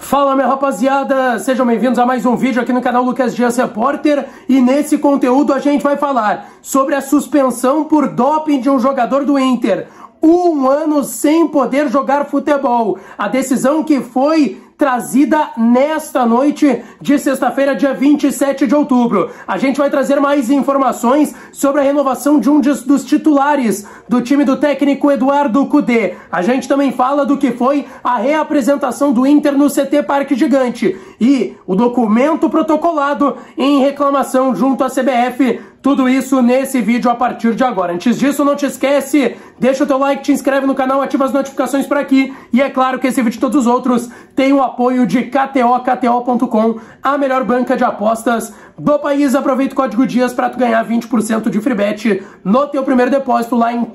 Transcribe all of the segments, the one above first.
Fala, minha rapaziada, sejam bem-vindos a mais um vídeo aqui no canal Lucas Dias Repórter, e nesse conteúdo a gente vai falar sobre a suspensão por doping de um jogador do Inter. 1 ano sem poder jogar futebol. A decisão que foi trazida nesta noite de sexta-feira, dia 27 de outubro. A gente vai trazer mais informações sobre a renovação de um dos titulares do time do técnico Eduardo Cudê. A gente também fala do que foi a reapresentação do Inter no CT Parque Gigante e o documento protocolado em reclamação junto à CBF. Tudo isso nesse vídeo a partir de agora. Antes disso, não te esquece, deixa o teu like, te inscreve no canal, ativa as notificações por aqui. E é claro que esse vídeo e todos os outros têm o apoio de KTO.com, a melhor banca de apostas do país. Aproveita o código DIAS para tu ganhar 20% de free bet no teu primeiro depósito lá em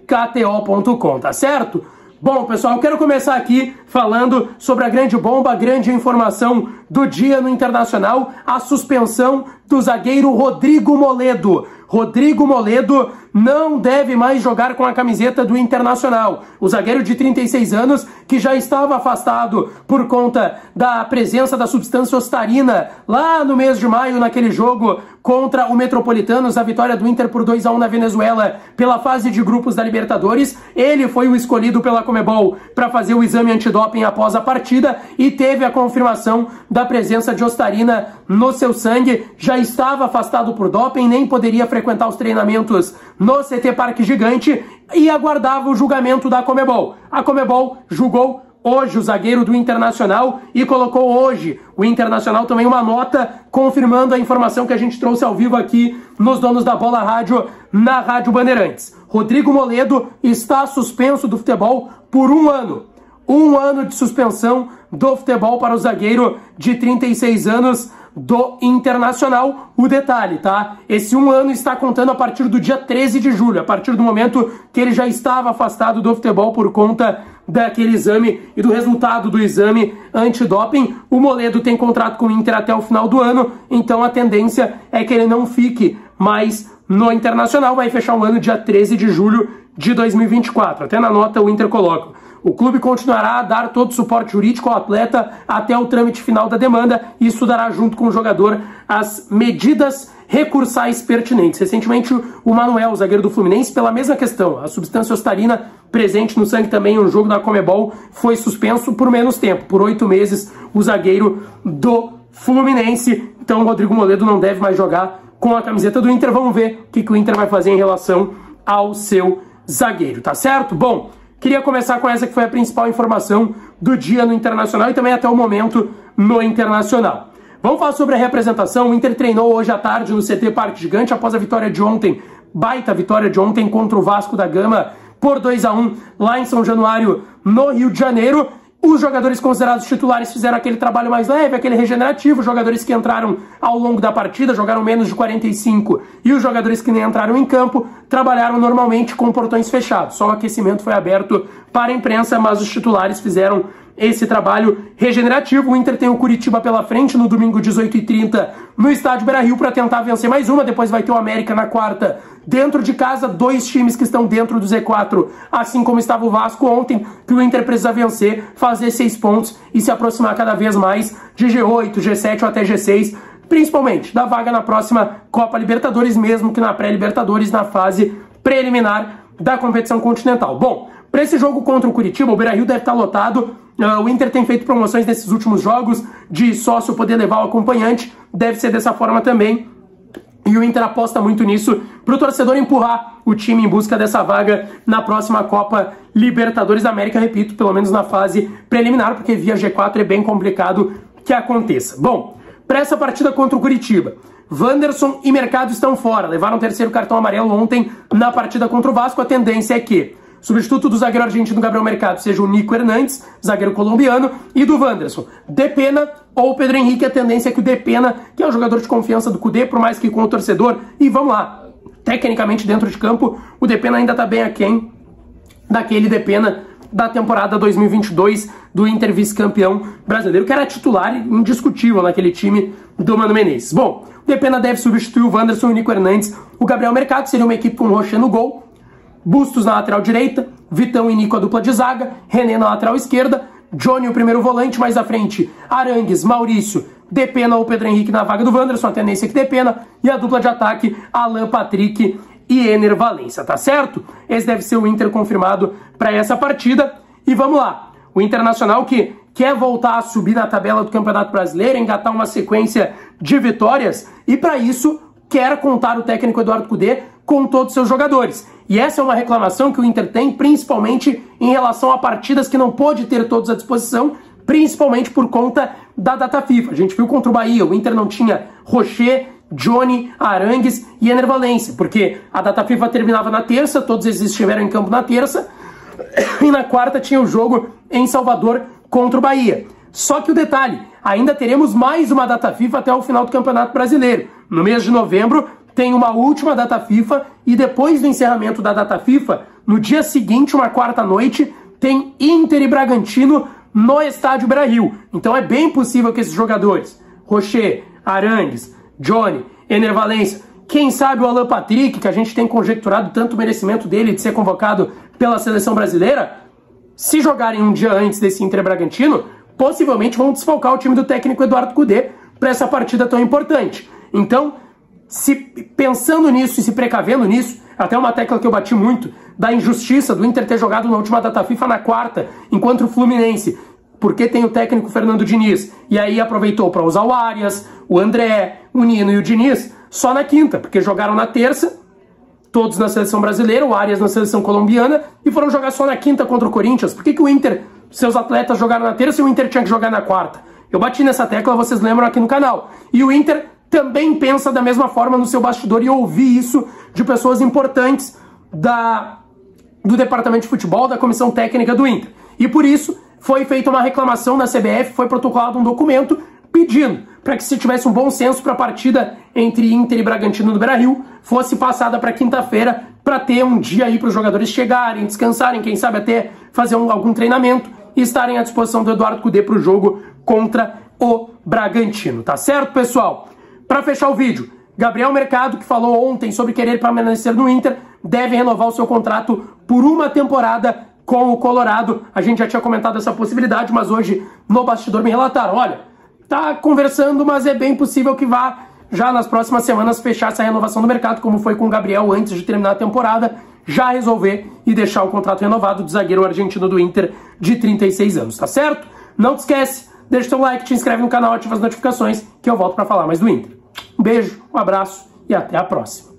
KTO.com, tá certo? Bom, pessoal, eu quero começar aqui falando sobre a grande bomba, a grande informação do dia no Internacional, a suspensão do zagueiro Rodrigo Moledo. Rodrigo Moledo não deve mais jogar com a camiseta do Internacional. O zagueiro de 36 anos, que já estava afastado por conta da presença da substância ostarina lá no mês de maio, naquele jogo contra o Metropolitanos, a vitória do Inter por 2-1 na Venezuela pela fase de grupos da Libertadores. Ele foi o escolhido pela Conmebol para fazer o exame antidoping após a partida e teve a confirmação da presença de ostarina no seu sangue. Já estava afastado por doping, nem poderia frequentar os treinamentos no CT Parque Gigante e aguardava o julgamento da Conmebol. A Conmebol julgou hoje o zagueiro do Internacional e colocou hoje o Internacional também uma nota confirmando a informação que a gente trouxe ao vivo aqui nos Donos da Bola Rádio, na Rádio Bandeirantes. Rodrigo Moledo está suspenso do futebol por 1 ano. 1 ano de suspensão do futebol para o zagueiro de 36 anos do Internacional. O detalhe, tá? Esse 1 ano está contando a partir do dia 13 de julho, a partir do momento que ele já estava afastado do futebol por conta daquele exame e do resultado do exame antidoping. O Moledo tem contrato com o Inter até o final do ano, então a tendência é que ele não fique mais no Internacional. Vai fechar o ano dia 13 de julho de 2024. Até na nota o Inter coloca: o clube continuará a dar todo o suporte jurídico ao atleta até o trâmite final da demanda e estudará junto com o jogador as medidas recursais pertinentes. Recentemente, o Manuel, o zagueiro do Fluminense, pela mesma questão, a substância ostarina presente no sangue também em um jogo da Conmebol, foi suspenso por menos tempo, por 8 meses, o zagueiro do Fluminense. Então, o Rodrigo Moledo não deve mais jogar com a camiseta do Inter. Vamos ver o que o Inter vai fazer em relação ao seu zagueiro, tá certo? Bom, queria começar com essa que foi a principal informação do dia no Internacional e também até o momento no Internacional. Vamos falar sobre a reapresentação. O Inter treinou hoje à tarde no CT Parque Gigante após a vitória de ontem, baita vitória de ontem contra o Vasco da Gama por 2-1 lá em São Januário, no Rio de Janeiro. Os jogadores considerados titulares fizeram aquele trabalho mais leve, aquele regenerativo. Os jogadores que entraram ao longo da partida jogaram menos de 45 e os jogadores que nem entraram em campo trabalharam normalmente com portões fechados. Só o aquecimento foi aberto para a imprensa, mas os titulares fizeram esse trabalho regenerativo. O Inter tem o Curitiba pela frente no domingo 18h30 no estádio Beira-Rio para tentar vencer mais uma. Depois vai ter o América na quarta dentro de casa. 2 times que estão dentro do Z4, assim como estava o Vasco ontem, que o Inter precisa vencer, fazer 6 pontos e se aproximar cada vez mais de G8, G7 ou até G6, principalmente da vaga na próxima Copa Libertadores, mesmo que na pré-Libertadores, na fase preliminar da competição continental. Bom, para esse jogo contra o Curitiba, o Beira-Rio deve estar lotado. O Inter tem feito promoções nesses últimos jogos de sócio poder levar o acompanhante, deve ser dessa forma também. E o Inter aposta muito nisso, para o torcedor empurrar o time em busca dessa vaga na próxima Copa Libertadores da América, repito, pelo menos na fase preliminar, porque via G4 é bem complicado que aconteça. Bom, para essa partida contra o Curitiba, Wanderson e Mercado estão fora, levaram o 3º cartão amarelo ontem na partida contra o Vasco. A tendência é que substituto do zagueiro argentino Gabriel Mercado seja o Nico Hernandes, zagueiro colombiano, e do Wanderson, Depena ou Pedro Henrique. A tendência é que o Depena, que é o jogador de confiança do Cudê, por mais que com o torcedor, e vamos lá, tecnicamente dentro de campo, o Depena ainda está bem aquém daquele Depena da temporada 2022 do Inter vice-campeão brasileiro, que era titular indiscutível naquele time do Mano Menezes. Bom, o Depena deve substituir o Wanderson e o Nico Hernandes. O Gabriel Mercado seria uma equipe com o Rocher no gol, Bustos na lateral direita, Vitão e Nico a dupla de zaga, René na lateral esquerda, Johnny o primeiro volante, mais à frente Arangues, Maurício, Depena ou Pedro Henrique na vaga do Wanderson, a tendência é que Depena, e a dupla de ataque Alan Patrick e Ener Valencia, tá certo? Esse deve ser o Inter confirmado para essa partida. E vamos lá, o Internacional que quer voltar a subir na tabela do Campeonato Brasileiro, engatar uma sequência de vitórias, e para isso quer contar o técnico Eduardo Cudê com todos os seus jogadores. E essa é uma reclamação que o Inter tem, principalmente em relação a partidas que não pôde ter todos à disposição, principalmente por conta da data FIFA. A gente viu contra o Bahia, o Inter não tinha Rocher, Johnny, Arangues e Ener Valencia, porque a data FIFA terminava na terça, todos eles estiveram em campo na terça, e na quarta tinha o jogo em Salvador contra o Bahia. Só que o detalhe, ainda teremos mais uma data FIFA até o final do Campeonato Brasileiro. No mês de novembro tem uma última data FIFA e depois do encerramento da data FIFA, no dia seguinte, uma quarta noite, tem Inter e Bragantino no estádio Beira-Rio. Então é bem possível que esses jogadores, Rocher, Arangues, Johnny, Ener Valencia, quem sabe o Alan Patrick, que a gente tem conjecturado tanto o merecimento dele de ser convocado pela seleção brasileira, se jogarem um dia antes desse Inter e Bragantino, possivelmente vão desfalcar o time do técnico Eduardo Cudê para essa partida tão importante. Então, pensando nisso e se precavendo nisso, até uma tecla que eu bati muito, da injustiça do Inter ter jogado na última data FIFA na quarta, enquanto o Fluminense, porque tem o técnico Fernando Diniz, e aí aproveitou para usar o Arias, o André, o Nino e o Diniz, só na quinta, porque jogaram na terça, todos na seleção brasileira, o Arias na seleção colombiana, e foram jogar só na quinta contra o Corinthians. Por que o Inter, seus atletas jogaram na terça e o Inter tinha que jogar na quarta? Eu bati nessa tecla, vocês lembram aqui no canal. E o Inter também pensa da mesma forma no seu bastidor, e eu ouvi isso de pessoas importantes do departamento de futebol, da comissão técnica do Inter. E por isso foi feita uma reclamação na CBF, foi protocolado um documento pedindo para que se tivesse um bom senso para a partida entre Inter e Bragantino no Beira-Rio, fosse passada para quinta-feira, para ter um dia aí para os jogadores chegarem, descansarem, quem sabe até fazer algum treinamento e estarem à disposição do Eduardo Cudê para o jogo contra o Bragantino. Tá certo, pessoal? Para fechar o vídeo, Gabriel Mercado, que falou ontem sobre querer permanecer no Inter, deve renovar o seu contrato por uma temporada com o Colorado. A gente já tinha comentado essa possibilidade, mas hoje no bastidor me relataram, olha, tá conversando, mas é bem possível que vá já nas próximas semanas fechar essa renovação do mercado, como foi com o Gabriel antes de terminar a temporada, já resolver e deixar o contrato renovado do zagueiro argentino do Inter de 36 anos, tá certo? Não te esquece, deixa seu like, te inscreve no canal, ativa as notificações, que eu volto para falar mais do Inter. Um beijo, um abraço e até a próxima.